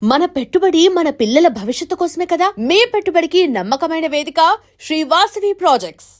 మన పెట్టుబడి మన పిల్లల భవిష్యత్తు కోసమే కదా. మీ పెట్టుబడికి నమ్మకమైన వేదిక శ్రీ వాసవి ప్రాజెక్ట్స్.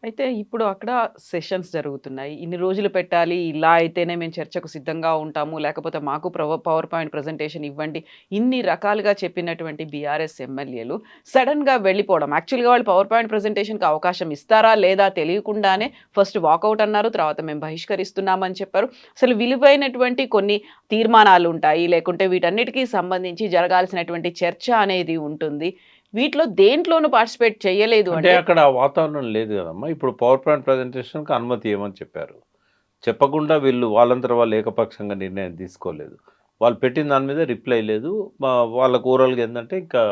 అయితే ఇప్పుడు అక్కడ సెషన్స్ జరుగుతున్నాయి. ఇన్ని రోజులు పెట్టాలి, ఇలా అయితేనే మేము చర్చకు సిద్ధంగా ఉంటాము, లేకపోతే మాకు పవర్ పాయింట్ ప్రెజెంటేషన్ ఇవ్వండి. ఇన్ని రకాలుగా చెప్పినటువంటి బీఆర్ఎస్ ఎమ్మెల్యేలు సడెన్‌గా వెళ్ళిపోవడం. యాక్చువల్‌గా వాళ్ళు పవర్ పాయింట్ ప్రెజెంటేషన్‌కి అవకాశం ఇస్తారా లేదా తెలియకుండానే ఫస్ట్ వాకౌట్ అన్నారు. తర్వాత మేము బహిష్కరిస్తున్నామని చెప్పారు. అసలు విలువైనటువంటి కొన్ని తీర్మానాలుంటాయి. లేకుంటే వీటన్నిటికి సంబంధించి జరగాల్సినటువంటి చర్చ అనేది ఉంటుంది. వీటిలో దేంట్లోనూ పార్టిసిపేట్ చేయలేదు అంటే అంటే అక్కడ వాతావరణం లేదు కదమ్మా. ఇప్పుడు పవర్ పాయింట్ ప్రజెంటేషన్‌కి అనుమతి ఇవ్వమని చెప్పారు. చెప్పకుండా వీళ్ళు వాళ్ళంతట వాళ్ళు ఏకపక్షంగా నిర్ణయం తీసుకోలేదు. వాళ్ళు పెట్టిన దాని మీద రిప్లై లేదు. వాళ్ళకి ఓవరాల్‌గా ఏందంటే ఇంకా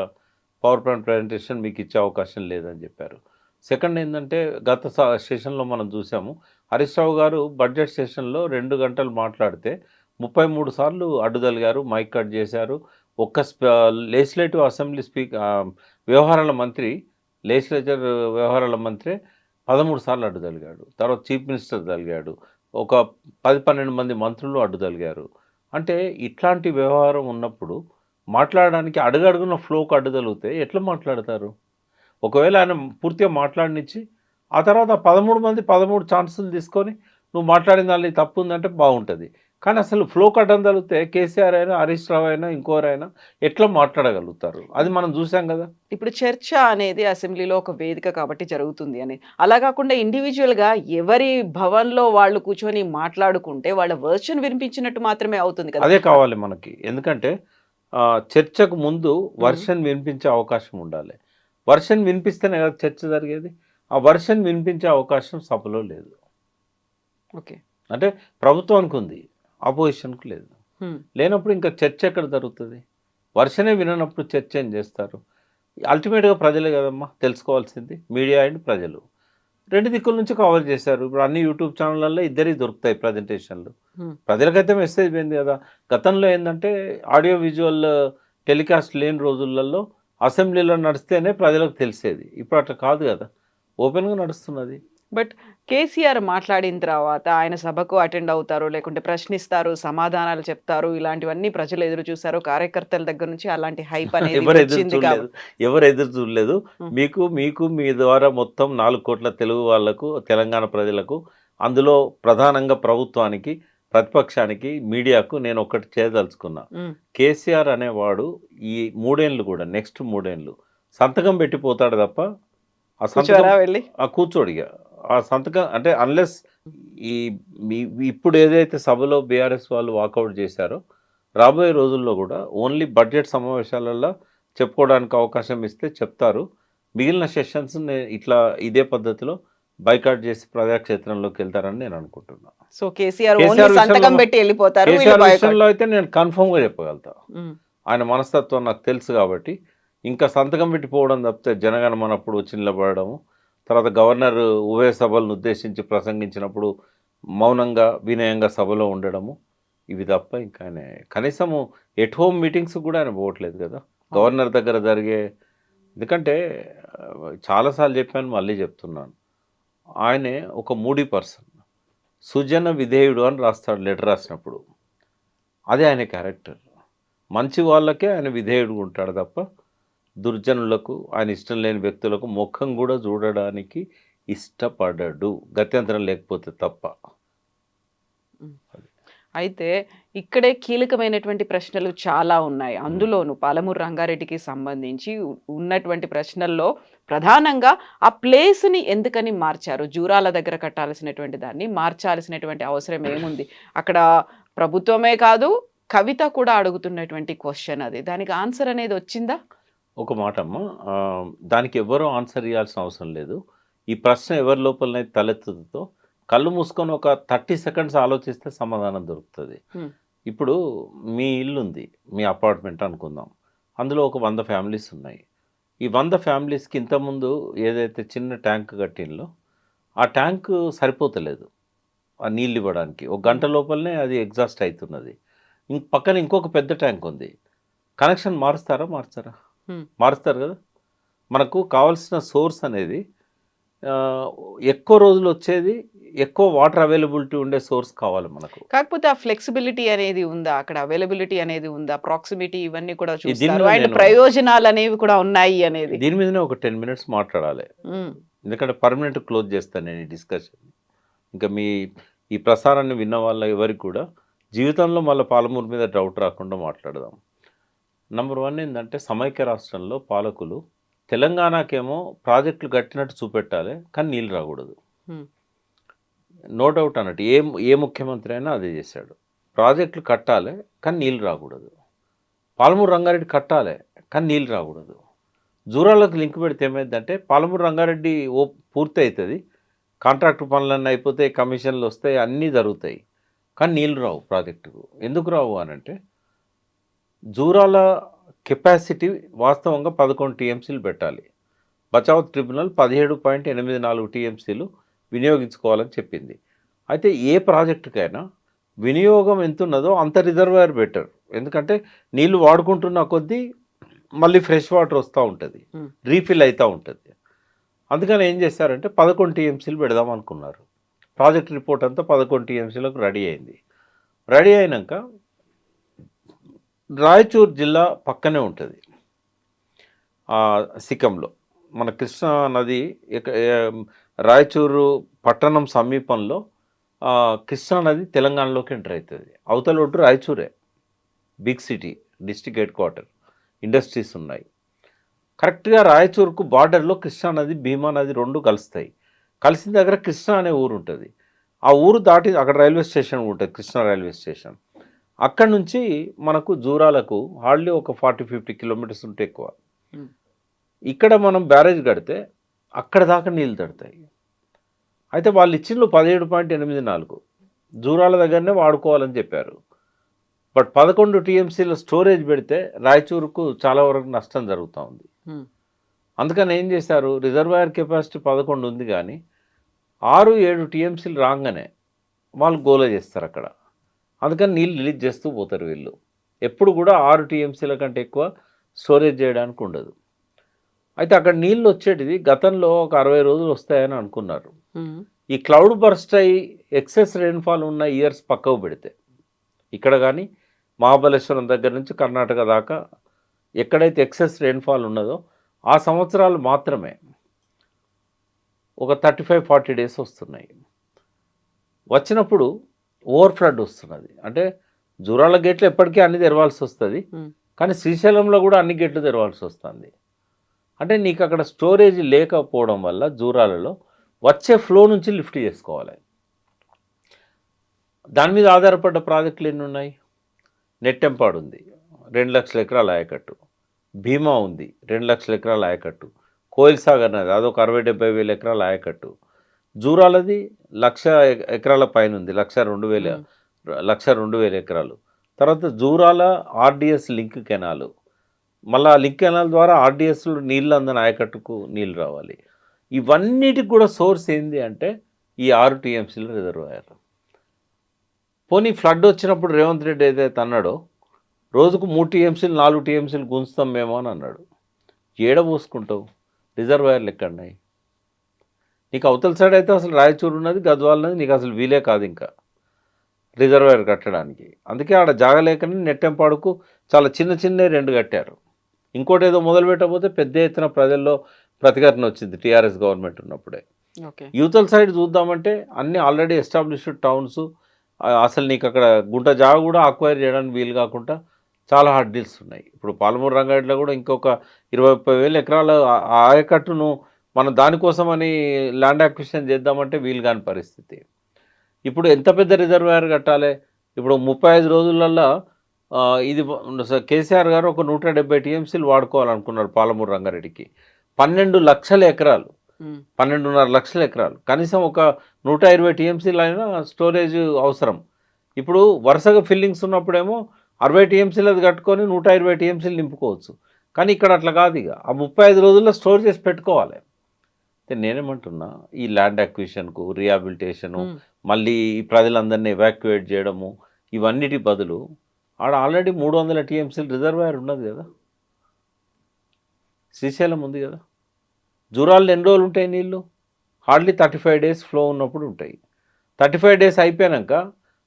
పవర్ పాయింట్ ప్రజెంటేషన్ మీకు ఇచ్చే అవకాశం లేదని చెప్పారు. సెకండ్ ఏందంటే గత సెషన్‌లో మనం చూసాము. హరీష్ రావు గారు బడ్జెట్ సెషన్‌లో 2 గంటలు మాట్లాడితే 33 సార్లు అడ్డుతగిలారు, మైక్ కట్ చేశారు. ఒక్క లెజిస్లేటివ్ అసెంబ్లీ వ్యవహారాల మంత్రి లెజిస్లేచర్ వ్యవహారాల మంత్రి 13 సార్లు అడ్డు తగిలాడు. తర్వాత చీఫ్ మినిస్టర్ తగిలాడు. ఒక 10, 12 మంది మంత్రులు అడ్డు తగిలారు. అంటే ఇట్లాంటి వ్యవహారం ఉన్నప్పుడు మాట్లాడడానికి అడుగడుగున ఫ్లోకి అడ్డు తగిలితే ఎట్లా మాట్లాడతారు? ఒకవేళ ఆయన పూర్తిగా మాట్లాడనిచ్చి ఆ తర్వాత 13 మంది 13 ఛాన్సులు తీసుకొని నువ్వు మాట్లాడిన దానిలో తప్పు ఉందంటే బాగుంటుంది. కానీ అసలు ఫ్లో కట్టడం తగిలితే కేసీఆర్ అయినా, హరీష్ రావు అయినా, ఇంకోరైనా ఎట్లా మాట్లాడగలుగుతారు? అది మనం చూసాం కదా. ఇప్పుడు చర్చ అనేది అసెంబ్లీలో ఒక వేదిక కాబట్టి జరుగుతుంది అని. అలా కాకుండా ఇండివిడ్యువల్‌గా ఎవరి భవన్‌లో వాళ్ళు కూర్చొని మాట్లాడుకుంటే వాళ్ళ వెర్షన్ వినిపించినట్టు మాత్రమే అవుతుంది కదా! అదే కావాలి మనకి. ఎందుకంటే చర్చకు ముందు హ్మ్. వర్షన్ వినిపించే అవకాశం ఉండాలి. వర్షన్ వినిపిస్తేనే కదా చర్చ జరిగేది. ఆ వర్షన్ వినిపించే అవకాశం సభలో లేదు. ఓకే. అంటే ప్రభుత్వానికి ఉంది, అపోజిషన్‌కి లేదు. హ్మ్. లేనప్పుడు ఇంకా చర్చ ఎక్కడ జరుగుతుంది? వర్షనే విననప్పుడు చర్చ ఏం చేస్తారు? అల్టిమేట్‌గా ప్రజలే కదమ్మా తెలుసుకోవాల్సింది. మీడియా అండ్ ప్రజలు. 2 దిక్కుల నుంచి కవర్ చేశారు. ఇప్పుడు అన్ని యూట్యూబ్ ఛానళ్ళల్లో ఇద్దరియి దొరుకుతాయి ప్రజెంటేషన్‌లు. హ్మ్. ప్రజలకైతే మెసేజ్ పోయింది కదా. గతంలో ఏందంటే ఆడియో విజువల్ టెలికాస్ట్ లేని రోజులలో అసెంబ్లీలో నడిస్తేనే ప్రజలకు తెలిసేది. ఇప్పుడు అట్లా కాదు కదా. ఓపెన్‌గా నడుస్తున్నది. బట్ కేసీఆర్ మాట్లాడిన తర్వాత ఆయన సభకు అటెండ్ అవుతారు, లేకుంటే ప్రశ్నిస్తారు, సమాధానాలు చెప్తారు. ఇలాంటివన్నీ ప్రజలు ఎదురు చూసారు. కార్యకర్తల దగ్గర నుంచి అలాంటి హైప్ అనేది ఎవరు ఎదురు వచ్చింది చూడలేదు. ఎవరు ఎదురు చూడలేదు. హ్మ్. మీకు మీ ద్వారా మొత్తం 4 కోట్ల తెలుగు వాళ్ళకు, తెలంగాణ ప్రజలకు, అందులో ప్రధానంగా ప్రభుత్వానికి, ప్రతిపక్షానికి, మీడియాకు నేను ఒకటి చేయదలుచుకున్నా. హ్మ్. కేసీఆర్ అనేవాడు ఈ 3 ఏళ్ళు కూడా నెక్స్ట్ 3 ఏళ్ళు సంతకం పెట్టిపోతాడు తప్ప ఆ సంతకం కూర్చోరా వెళ్ళి? కూర్చోడిగ. ఆ సంతకం అంటే అన్‌లెస్ ఈ మీ ఇప్పుడు ఏదైతే సభలో బీఆర్ఎస్ వాళ్ళు వాకౌట్ చేశారో రాబోయే రోజుల్లో కూడా ఓన్లీ బడ్జెట్ సమావేశాలలో చెప్పుకోవడానికి అవకాశం ఇస్తే చెప్తారు. మిగిలిన సెషన్స్ ఇట్లా ఇదే పద్ధతిలో బైకాట్ చేసి ప్రజాక్షేత్రంలోకి వెళ్తారని నేను అనుకుంటున్నా. సో కేసీఆర్ ఓన్లీ కేసీఆర్ సంతకం విషయంలో పెట్టి వెళ్ళిపోతారు. వీళ్ళు కేసీఆర్ బాయ్‌కాట్. విషయంలో అయితే నేను కన్ఫర్మ్‌గా చెప్పగలుగుతా. హ్మ్. ఆయన మనస్తత్వం నాకు తెలుసు కాబట్టి ఇంకా సంతకం పెట్టిపోవడం తప్పితే జనగణమనప్పుడు వచ్చి నిలబడము, తర్వాత గవర్నర్ ఉభయ సభలను ఉద్దేశించి ప్రసంగించినప్పుడు మౌనంగా వినయంగా సభలో ఉండడము, ఇవి తప్ప ఇంకా ఆయన కనీసము ఎట్ హోమ్ మీటింగ్స్ కూడా ఆయన పోవట్లేదు కదా. గవర్నర్ దగ్గర జరిగే ఎందుకంటే చాలాసార్లు చెప్పాను, మళ్ళీ చెప్తున్నాను. ఆయనే ఒక మూడీ పర్సన్. సుజన విధేయుడు అని రాస్తాడు లెటర్ రాసినప్పుడు. అదే ఆయన క్యారెక్టర్. మంచి వాళ్ళకే ఆయన విధేయుడుగా ఉంటాడు తప్ప దుర్జనులకు, ఆయన ఇష్టం లేని వ్యక్తులకు ముఖం కూడా చూడడానికి ఇష్టపడడు. గత్యంతరం లేకపోతే తప్ప. హ్మ్. అయితే ఇక్కడే కీలకమైనటువంటి ప్రశ్నలు చాలా ఉన్నాయి. అందులోను పాలమూరు రంగారెడ్డికి సంబంధించి ఉన్నటువంటి ప్రశ్నల్లో ప్రధానంగా ఆ ప్లేస్‌ని ఎందుకని మార్చారు? జూరాల దగ్గర కట్టాల్సినటువంటి దాన్ని మార్చాల్సినటువంటి అవసరం ఏముంది? అక్కడ ప్రభుత్వమే కాదు, కవిత కూడా అడుగుతున్నటువంటి క్వెషన్ అది. దానికి ఆన్సర్ అనేది వచ్చిందా? ఒక మాటమ్మా, దానికి ఎవ్వరూ ఆన్సర్ ఇయ్యాల్సిన అవసరం లేదు. ఈ ప్రశ్న ఎవరి లోపలనైతే తలెత్తుతుందో కళ్ళు మూసుకొని ఒక 30 సెకండ్స్ ఆలోచిస్తే సమాధానం దొరుకుతుంది. హ్మ్. ఇప్పుడు మీ ఇల్లుంది, మీ అపార్ట్మెంట్ అనుకుందాం. అందులో ఒక 100 ఫ్యామిలీస్ ఉన్నాయి. ఈ 100 ఫ్యామిలీస్‌కి ఇంతకుముందు ఏదైతే చిన్న ట్యాంక్ కట్టిండ్లో ఆ ట్యాంకు సరిపోతలేదు ఆ నీళ్ళు ఇవ్వడానికి. ఒక గంట లోపలనే అది ఎగ్జాస్ట్ అవుతున్నది. పక్కన ఇంకొక పెద్ద ట్యాంక్ ఉంది. కనెక్షన్ మారుస్తారా? మార్చరా? హ్మ్. మారుస్తారు కదా. మనకు కావాల్సిన సోర్స్ అనేది ఎక్కువ రోజులు వచ్చేది, ఎక్కువ వాటర్ అవైలబిలిటీ ఉండే సోర్స్ కావాలి మనకు. కాకపోతే ఆ ఫ్లెక్సిబిలిటీ అనేది ఉందా? అక్కడ అవైలబిలిటీ అనేది ఉందా? ప్రాక్సిమిటీ ఇవన్నీ కూడా దీని చూస్తారు. మీద అండ్ నేను ప్రయోజనాలనేవి కూడా ఉన్నాయి అనేది. దీని మీదనే ఒక 10 మినిట్స్ మాట్లాడాలి. హ్మ్. ఎందుకంటే పర్మనెంట్ క్లోజ్ చేస్తాను నేను ఈ డిస్కషన్. ఇంకా ఈ ప్రసారాన్ని విన్న వాళ్ళ ఎవరికి కూడా జీవితంలో మళ్ళీ పాలమూరు మీద డౌట్ రాకుండా మాట్లాడదాం. నంబర్ 1 ఏంటంటే సమైక్య రాష్ట్రంలో పాలకులు తెలంగాణకేమో ప్రాజెక్టులు కట్టినట్టు చూపెట్టాలి, కానీ నీళ్ళు రాకూడదు. హ్మ్. నో డౌట్ అన్నట్టు ఏ ముఖ్యమంత్రి అయినా అదే చేశాడు. ప్రాజెక్టులు కట్టాలి, కానీ నీళ్ళు రాకూడదు. పాలమూరు రంగారెడ్డి కట్టాలి, కానీ నీళ్ళు రాకూడదు. జూరాలకు లింక్ పెడితే ఏమైందంటే పాలమూరు రంగారెడ్డి పూర్తి అవుతుంది, కాంట్రాక్ట్ పనులన్నీ అయిపోతాయి, కమిషన్లు వస్తాయి, అన్నీ జరుగుతాయి, కానీ నీళ్ళు రావు ప్రాజెక్టుకు. ఎందుకు రావు అనంటే జూరాల కెపాసిటీ వాస్తవంగా 11 టీఎంసీలు పెట్టాలి. బచావ్ ట్రిబ్యునల్ 17.84 టీఎంసీలు వినియోగించుకోవాలని చెప్పింది. అయితే ఏ ప్రాజెక్టుకైనా వినియోగం ఎంత ఉన్నదో అంత రిజర్వాయర్ బెటర్. ఎందుకంటే నీళ్ళు వాడుకుంటున్న కొద్దీ మళ్ళీ ఫ్రెష్ వాటర్ వస్తూ ఉంటుంది, రీఫిల్ అవుతూ ఉంటుంది. అందుకని ఏం చేశారంటే 11 టీఎంసీలు పెడదాం అనుకున్నారు. ప్రాజెక్ట్ రిపోర్ట్ అంతా 11 టీఎంసీలకు రెడీ అయింది. రెడీ అయినాక రాయచూర్ జిల్లా పక్కనే ఉంటుంది, సిక్కంలో. మన కృష్ణా నది రాయచూరు పట్టణం సమీపంలో కృష్ణా నది తెలంగాణలోకి ఎంటర్ అవుతుంది. అవతల ఒడ్డు రాయచూరే, big city, district head quarter, industries ఉన్నాయి. కరెక్ట్గా రాయచూరుకు బార్డర్లో కృష్ణా నది, భీమా నది రెండు కలుస్తాయి. కలిసిన దగ్గర కృష్ణా అనే ఊరు ఉంటుంది. ఆ ఊరు దాటి అక్కడ రైల్వే స్టేషన్ ఉంటుంది, కృష్ణా రైల్వే స్టేషన్. అక్కడ నుంచి మనకు జూరాలకు హార్డ్లీ ఒక 40-50 కిలోమీటర్స్ ఉంటే ఎక్కువ. ఇక్కడ మనం బ్యారేజ్ కడితే అక్కడ దాకా నీళ్ళు తడతాయి. అయితే వాళ్ళు ఇచ్చిండ్రు 17.84, జూరాల దగ్గరనే వాడుకోవాలని చెప్పారు. బట్ 11 టీఎంసీల స్టోరేజ్ పెడితే రాయచూరుకు చాలా వరకు నష్టం జరుగుతూ ఉంది. అందుకని ఏం చేశారు, రిజర్వాయర్ కెపాసిటీ 11 ఉంది, కానీ 6-7 టీఎంసీలు రాగానే వాళ్ళు గోల చేస్తారు అక్కడ. అందుకని నీళ్ళు రిలీజ్ చేస్తూ పోతారు వీళ్ళు. ఎప్పుడు కూడా 6 టీఎంసీల కంటే ఎక్కువ స్టోరేజ్ చేయడానికి ఉండదు. అయితే అక్కడ నీళ్ళు వచ్చేటిది గతంలో ఒక 60 రోజులు వస్తాయని అనుకున్నారు. ఈ క్లౌడ్ బర్స్ట్ అయ్యి ఎక్సెస్ రెయిన్ఫాల్ ఉన్న ఇయర్స్ పక్కకు పెడితే, ఇక్కడ కానీ మహాబలేశ్వరం దగ్గర నుంచి కర్ణాటక దాకా ఎక్కడైతే ఎక్సెస్ రెయిన్ఫాల్ ఉన్నదో ఆ సంవత్సరాలు మాత్రమే ఒక 35-40 డేస్ వస్తున్నాయి. వచ్చినప్పుడు ఓవర్ ఫ్లడ్ వస్తున్నది. అంటే జూరాల గేట్లు ఎప్పటికీ అన్ని తెరవాల్సి వస్తుంది, కానీ శ్రీశైలంలో కూడా అన్ని గేట్లు తెరవాల్సి వస్తుంది. అంటే నీకు అక్కడ స్టోరేజ్ లేకపోవడం వల్ల జూరాలలో వచ్చే ఫ్లో నుంచి లిఫ్ట్ చేసుకోవాలి. దాని మీద ఆధారపడ్డ ప్రాజెక్టులు ఎన్ని ఉన్నాయి? నెట్టెంపాడు ఉంది, 2 లక్షల ఎకరాల ఆయకట్టు. భీమా ఉంది, 2 లక్షల ఎకరాల ఆయకట్టు. కోయిల్ సాగర్ నది, అదొక 60-70 వేల ఎకరాల ఆయకట్టు. జూరాలది 1,00,000 ఎకరాల పైన ఉంది, 1,02,000 ఎకరాలు. తర్వాత జూరాల ఆర్డిఎస్ లింక్ కెనాలు, మళ్ళీ ఆ లింక్ కెనాల్ ద్వారా ఆర్డిఎస్లో నీళ్ళు అందని ఆయకట్టుకు నీళ్ళు రావాలి. ఇవన్నిటికి కూడా సోర్స్ ఏంది అంటే ఈ 6 టీఎంసీల రిజర్వాయర్. పోనీ ఫ్లడ్ వచ్చినప్పుడు రేవంత్ రెడ్డి ఏదైతే అన్నాడో రోజుకు 3 టీఎంసీలు 4 టీఎంసీలు గుంచుతాం మేము అని అన్నాడు. ఏడ పోసుకుంటావు? రిజర్వాయర్లు ఎక్కడున్నాయి? నీకు అవతల సైడ్ అయితే అసలు రాయచూరు ఉన్నది, గద్వాల్ ఉన్నది, నీకు అసలు వీలే కాదు ఇంకా రిజర్వాయర్ కట్టడానికి. అందుకే ఆడ జాగలేకనే నెట్టెంపాడుకు చాలా చిన్న 2 కట్టారు. ఇంకోటి ఏదో మొదలు పెట్టకపోతే పెద్ద ఎత్తున ప్రజల్లో ప్రతిఘటన వచ్చింది టీఆర్ఎస్ గవర్నమెంట్ ఉన్నప్పుడే. యూతల్ సైడ్ చూద్దామంటే అన్ని ఆల్రెడీ ఎస్టాబ్లిష్డ్ టౌన్స్, అసలు నీకు అక్కడ గుంట జాగ కూడా అక్వైర్ చేయడానికి వీలు కాకుండా చాలా హార్డ్ డీల్స్ ఉన్నాయి. ఇప్పుడు పాలమూరు రంగారెడ్డిలో కూడా ఇంకొక 20-30 వేల ఎకరాల ఆయకట్టును మనం దానికోసమని ల్యాండ్ అక్విజిషన్ చేద్దామంటే వీలు కాని పరిస్థితి. ఇప్పుడు ఎంత పెద్ద రిజర్వాయర్ కట్టాలి? ఇప్పుడు 35 రోజులల్లో ఇది కేసీఆర్ గారు ఒక 170 టీఎంసీలు వాడుకోవాలనుకున్నారు పాలమూరు రంగారెడ్డికి. 12 లక్షల ఎకరాలు, 12.5 లక్షల ఎకరాలు, కనీసం ఒక 120 టీఎంసీలు అయినా స్టోరేజ్ అవసరం. ఇప్పుడు వరుసగా ఫిల్లింగ్స్ ఉన్నప్పుడేమో 60 టీఎంసీలు అది కట్టుకొని 120 టీఎంసీలు నింపుకోవచ్చు. కానీ ఇక్కడ అట్లా కాదు, ఇక ఆ 35 రోజుల్లో స్టోర్ చేసి పెట్టుకోవాలి. నేనేమంటున్నా, ఈ ల్యాండ్ అక్విజిషన్కు, రీహాబిలిటేషను, మళ్ళీ ఈ ప్రజలందరినీ ఎవాక్యుయేట్ చేయడము, ఇవన్నిటి బదులు ఆడ ఆల్రెడీ 300 టీఎంసీలు రిజర్వాయర్ ఉన్నది కదా, శ్రీశైలం ఉంది కదా. జూరాల్లో ఎన్ని రోజులు ఉంటాయి నీళ్ళు? హార్డ్లీ 35 డేస్ ఫ్లో ఉన్నప్పుడు ఉంటాయి. 35 డేస్ అయిపోయాక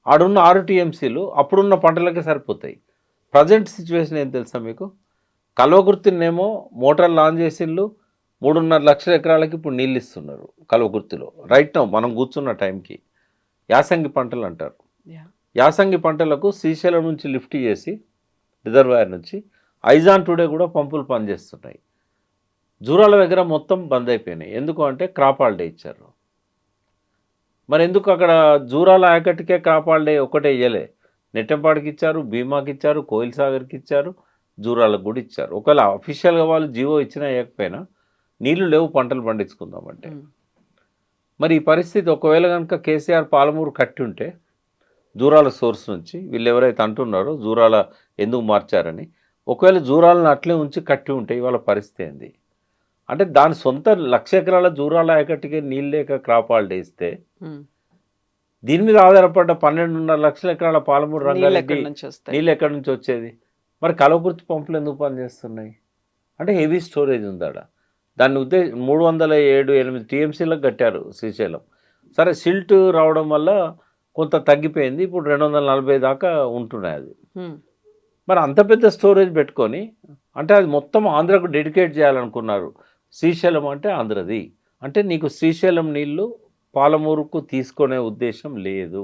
ఆడున్న 6 టీఎంసీలు అప్పుడున్న పంటలకే సరిపోతాయి. ప్రజెంట్ సిచ్యువేషన్ ఏం తెలుసా మీకు? కల్వకుర్తినేమో మోటార్ లాంచ్ చేసిళ్ళు, 3.5 లక్షల ఎకరాలకి ఇప్పుడు నీళ్ళు ఇస్తున్నారు కల్వకుర్తిలో రైట్ నౌ మనం కూర్చున్న టైంకి. యాసంగి పంటలు అంటారు. యాసంగి పంటలకు శ్రీశైలం నుంచి లిఫ్ట్ చేసి రిజర్వాయర్ నుంచి ఐజాన్ టుడే కూడా పంపులు పనిచేస్తున్నాయి. జూరాల దగ్గర మొత్తం బంద్ అయిపోయినాయి. ఎందుకు అంటే క్రాప్ హాలిడే ఇచ్చారు. మరి ఎందుకు అక్కడ జూరాల ఆయకట్టుకే క్రాప్ హాలిడే ఒకటే ఇయ్యలే? నెట్టెంపాడికి ఇచ్చారు, భీమాకి ఇచ్చారు, కోయిల్ సాగర్కి ఇచ్చారు, జూరాలకు కూడా ఇచ్చారు. ఒకవేళ అఫీషియల్గా వాళ్ళు జీవో ఇచ్చినా ఇవ్వకపోయినా నీళ్లు లేవు పంటలు పండించుకుందామంటే. మరి ఈ పరిస్థితి ఒకవేళ కనుక కేసీఆర్ పాలమూరు కట్టి ఉంటే జూరాల సోర్స్ నుంచి వీళ్ళు ఎవరైతే అంటున్నారో జూరాల ఎందుకు మార్చారని, ఒకవేళ జూరాలను అట్లే ఉంచి కట్టి ఉంటే ఇవాళ పరిస్థితి ఏంది అంటే దాని సొంత 1,00,000 ఎకరాల జూరాల ఆయకట్టుకే నీళ్ళు లేక క్రాప్ హాలిడే ఇస్తే దీని మీద ఆధారపడ్డ 12.5 లక్షల ఎకరాల పాలమూరు రంగారెడ్డి నీళ్ళు ఎక్కడి నుంచి వచ్చేది? మరి కల్వకుర్తి పంపులు ఎందుకు పనిచేస్తున్నాయి అంటే హెవీ స్టోరేజ్ ఉందాడ. దాన్ని ఉద్దేశం 307-8 టీఎంసీలకు కట్టారు శ్రీశైలం. సరే సిల్ట్ రావడం వల్ల కొంత తగ్గిపోయింది, ఇప్పుడు 240 దాకా ఉంటున్నాయి అది. మరి అంత పెద్ద స్టోరేజ్ పెట్టుకొని అంటే అది మొత్తం ఆంధ్రకు డెడికేట్ చేయాలనుకున్నారు. శ్రీశైలం అంటే ఆంధ్రది అంటే నీకు శ్రీశైలం నీళ్ళు పాలమూరుకు తీసుకునే ఉద్దేశం లేదు.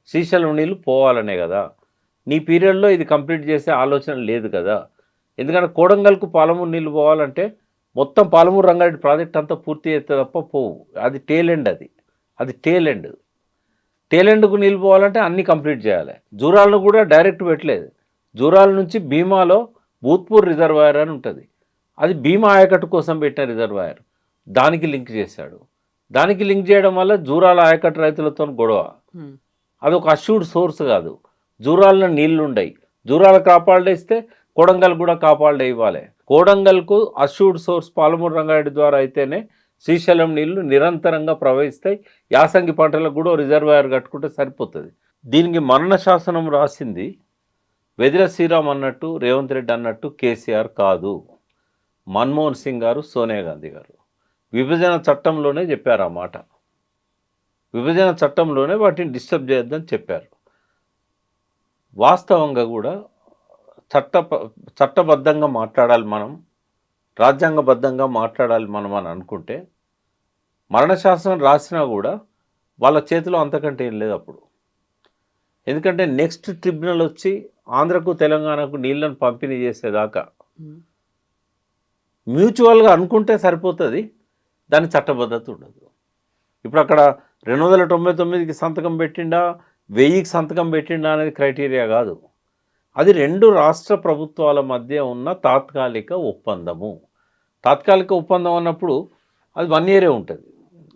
శ్రీశైలం నీళ్ళు పోవాలనే కదా. నీ పీరియడ్లో ఇది కంప్లీట్ చేసే ఆలోచన లేదు కదా. ఎందుకంటే కోడంగల్కు పాలమూరు నీళ్ళు పోవాలంటే మొత్తం పాలమూరు రంగారెడ్డి ప్రాజెక్ట్ అంతా పూర్తి చేస్తే తప్ప పోవు. అది టేల్ ఎండ్. అది టేల్ ఎండ్. టేల్ ఎండ్కు నీళ్ళు పోవాలంటే అన్నీ కంప్లీట్ చేయాలి. జూరాలను కూడా డైరెక్ట్ పెట్టలేదు. జూరాల నుంచి భీమాలో భూత్పూర్ రిజర్వాయర్ అని ఉంటుంది. అది భీమా ఆయకట్టు కోసం పెట్టిన రిజర్వాయర్. దానికి లింక్ చేశాడు. దానికి లింక్ చేయడం వల్ల జూరాల ఆయకట్టు రైతులతో గొడవ. అది ఒక అష్యూర్డ్ సోర్స్ కాదు. జూరాలలో నీళ్లు ఉండయి. జూరాల కాపాడే ఇస్తే కోడంగల్ కూడా కాపాడే ఇవ్వాలి. కోడంగల్కు అష్యూర్డ్ సోర్స్ పాలమూరు రంగారెడ్డి ద్వారా అయితేనే శ్రీశైలం నీళ్లు నిరంతరంగా ప్రవహిస్తాయి. యాసంగి పంటలకు కూడా రిజర్వాయర్ కట్టుకుంటే సరిపోతుంది. దీనికి మరణ శాసనం రాసింది వెదిర శ్రీరామ్ అన్నట్టు, రేవంత్ రెడ్డి అన్నట్టు కేసీఆర్ కాదు, మన్మోహన్ సింగ్ గారు, సోనియా గాంధీ గారు. విభజన చట్టంలోనే చెప్పారు ఆ మాట. విభజన చట్టంలోనే వాటిని డిస్టర్బ్ చేయొద్దని చెప్పారు. వాస్తవంగా కూడా చట్టబద్ధంగా మాట్లాడాలి మనం, రాజ్యాంగబద్ధంగా మాట్లాడాలి మనం అని అనుకుంటే మరణశాసనం రాసినా కూడా వాళ్ళ చేతిలో అంతకంటే ఏం లేదు అప్పుడు. ఎందుకంటే నెక్స్ట్ ట్రిబ్యునల్ వచ్చి ఆంధ్రకు తెలంగాణకు నీళ్లను పంపిణీ చేసేదాకా మ్యూచువల్గా అనుకుంటే సరిపోతుంది, దాని చట్టబద్ధత ఉండదు. ఇప్పుడు అక్కడ 299కి సంతకం పెట్టిండా 1000కి సంతకం పెట్టిండా అనేది క్రైటీరియా కాదు. అది 2 రాష్ట్ర ప్రభుత్వాల మధ్య ఉన్న తాత్కాలిక ఒప్పందము. తాత్కాలిక ఒప్పందం అన్నప్పుడు అది 1 year ఉంటుంది.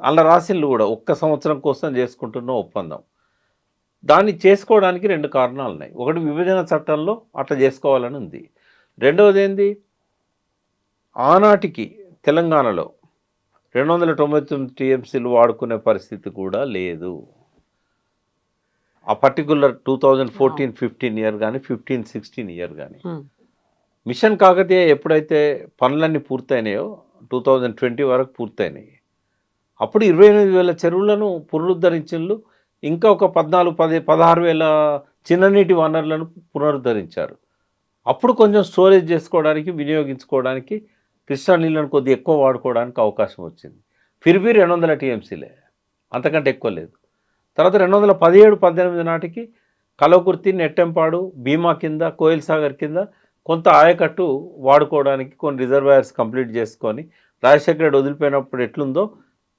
అలా రాసిళ్ళు కూడా 1 సంవత్సరం కోసం చేసుకుంటున్న ఒప్పందం. దాన్ని చేసుకోవడానికి 2 కారణాలు ఉన్నాయి. ఒకటి విభజన చట్టంలో అట్లా చేసుకోవాలని ఉంది. రెండవది ఏంది, ఆనాటికి తెలంగాణలో 299 టీఎంసీలు వాడుకునే పరిస్థితి కూడా లేదు. ఆ పర్టికులర్ 2014-15 ఇయర్ కానీ 15-16 ఇయర్ కానీ. మిషన్ కాకతీయ ఎప్పుడైతే పనులన్నీ పూర్తయినాయో 2020 వరకు పూర్తయినాయి. అప్పుడు 28,000 చెరువులను పునరుద్ధరించిండ్రు. ఇంకా ఒక 16,000 చిన్ననీటి వనరులను పునరుద్ధరించారు. అప్పుడు కొంచెం స్టోరేజ్ చేసుకోవడానికి, వినియోగించుకోవడానికి, కృష్ణా నీళ్ళను కొద్దిగా ఎక్కువ వాడుకోవడానికి అవకాశం వచ్చింది. ఫిర్బీ 200 టీఎంసీలే, అంతకంటే ఎక్కువ లేదు. తర్వాత 2017-18 నాటికి కల్వకుర్తి, నెట్టెంపాడు, భీమా కింద, కోయిల్ సాగర్ కింద కొంత ఆయకట్టు వాడుకోవడానికి కొన్ని రిజర్వాయర్స్ కంప్లీట్ చేసుకొని రాజశేఖర రెడ్డి వదిలిపోయినప్పుడు ఎట్లుందో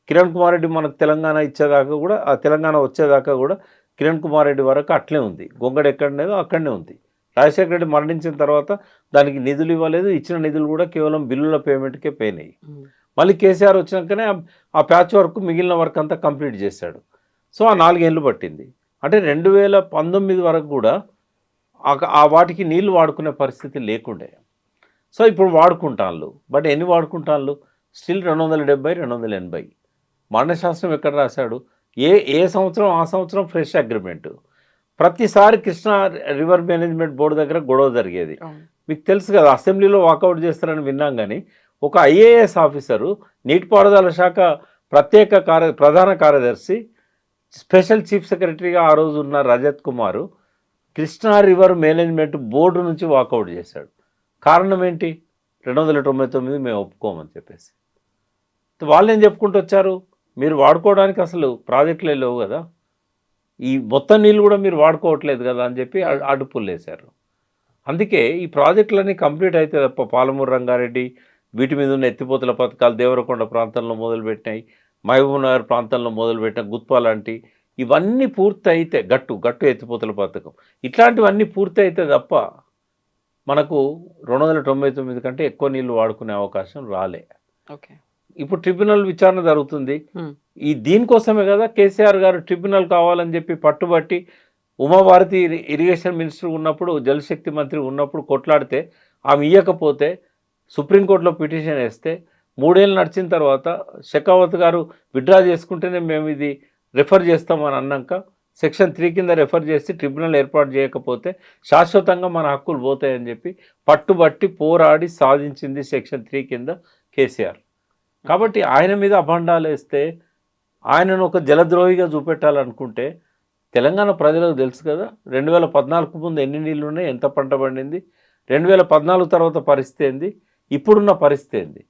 కిరణ్ కుమార్ రెడ్డి మనకు తెలంగాణ ఇచ్చేదాకా కూడా, ఆ తెలంగాణ వచ్చేదాకా కూడా కిరణ్ కుమార్ రెడ్డి వరకు అట్లే ఉంది. గొంగడు ఎక్కడనేదో అక్కడనే ఉంది. రాజశేఖర రెడ్డి మరణించిన తర్వాత దానికి నిధులు ఇవ్వలేదు. ఇచ్చిన నిధులు కూడా కేవలం బిల్లుల పేమెంట్కే పోయినాయి. మళ్ళీ కేసీఆర్ వచ్చినాకనే ఆ ప్యాచ్ వర్క్, మిగిలిన వర్క్ అంతా కంప్లీట్ చేశాడు. సో ఆ 4 ఏళ్ళు పట్టింది. అంటే 2019 వరకు కూడా ఆ వాటికి నీళ్లు వాడుకునే పరిస్థితి లేకుండే. సో ఇప్పుడు వాడుకుంటాళ్ళు. బట్ ఎన్ని వాడుకుంటాళ్ళు? స్టిల్ 270-280. మరణశాస్త్రం ఎక్కడ రాశాడు? ఏ సంవత్సరం ఆ సంవత్సరం ఫ్రెష్ అగ్రిమెంట్. ప్రతిసారి కృష్ణా రివర్ మేనేజ్మెంట్ బోర్డు దగ్గర గొడవ జరిగేది. మీకు తెలుసు కదా, అసెంబ్లీలో వాకౌట్ చేస్తారని విన్నాం. కానీ ఒక ఐఏఎస్ ఆఫీసరు నీటిపారుదల శాఖ ప్రధాన కార్యదర్శి స్పెషల్ చీఫ్ సెక్రటరీగా ఆ రోజు ఉన్న రజత్ కుమారు కృష్ణా రివర్ మేనేజ్మెంట్ బోర్డు నుంచి వాకౌట్ చేశాడు. కారణం ఏంటి? 299 మేము ఒప్పుకోమని చెప్పేసి. వాళ్ళు ఏం చెప్పుకుంటూ వచ్చారు, మీరు వాడుకోవడానికి అసలు ప్రాజెక్టులే లేవు కదా, ఈ మొత్తం నీళ్ళు కూడా మీరు వాడుకోవట్లేదు కదా అని చెప్పి అడుపులు వేశారు. అందుకే ఈ ప్రాజెక్టులన్నీ కంప్లీట్ అయితే తప్ప పాలమూరు రంగారెడ్డి వీటి మీద ఉన్న ఎత్తిపోతల పథకాలు దేవరకొండ ప్రాంతంలో మొదలుపెట్టినాయి, మహబూబ్నగర్ ప్రాంతంలో మొదలుపెట్టిన గుత్పా లాంటి ఇవన్నీ పూర్తి అయితే గట్టు ఎత్తిపోతల పథకం ఇట్లాంటివన్నీ పూర్తి అయితే తప్ప మనకు 299 కంటే ఎక్కువ నీళ్లు వాడుకునే అవకాశం రాలే. ఓకే, ఇప్పుడు ట్రిబ్యునల్ విచారణ జరుగుతుంది. దీనికోసమే కదా కేసీఆర్ గారు ట్రిబ్యునల్ కావాలని చెప్పి పట్టుబట్టి ఉమాభారతి ఇరిగేషన్ మినిస్టర్ ఉన్నప్పుడు, జలశక్తి మంత్రి ఉన్నప్పుడు కొట్లాడితే ఆమె ఇవ్వకపోతే సుప్రీంకోర్టులో పిటిషన్ వేస్తే 3 ఏళ్ళు నడిచిన తర్వాత షెకావత్ గారు విత్డ్రా చేసుకుంటేనే మేము ఇది రెఫర్ చేస్తామని అన్నాక సెక్షన్ 3 కింద రెఫర్ చేసి ట్రిబ్యునల్ ఏర్పాటు చేయకపోతే శాశ్వతంగా మన హక్కులు పోతాయని చెప్పి పట్టుబట్టి పోరాడి సాధించింది సెక్షన్ 3 కింద కేసీఆర్. కాబట్టి ఆయన మీద అభండాలు వేస్తే ఆయనను ఒక జలద్రోహిగా చూపెట్టాలనుకుంటే తెలంగాణ ప్రజలకు తెలుసు కదా 2014 ముందు ఎన్ని నీళ్ళు ఉన్నాయి, ఎంత పంట పండింది, 2014 తర్వాత పరిస్థితి ఏంది, ఇప్పుడున్న పరిస్థితి ఏంది.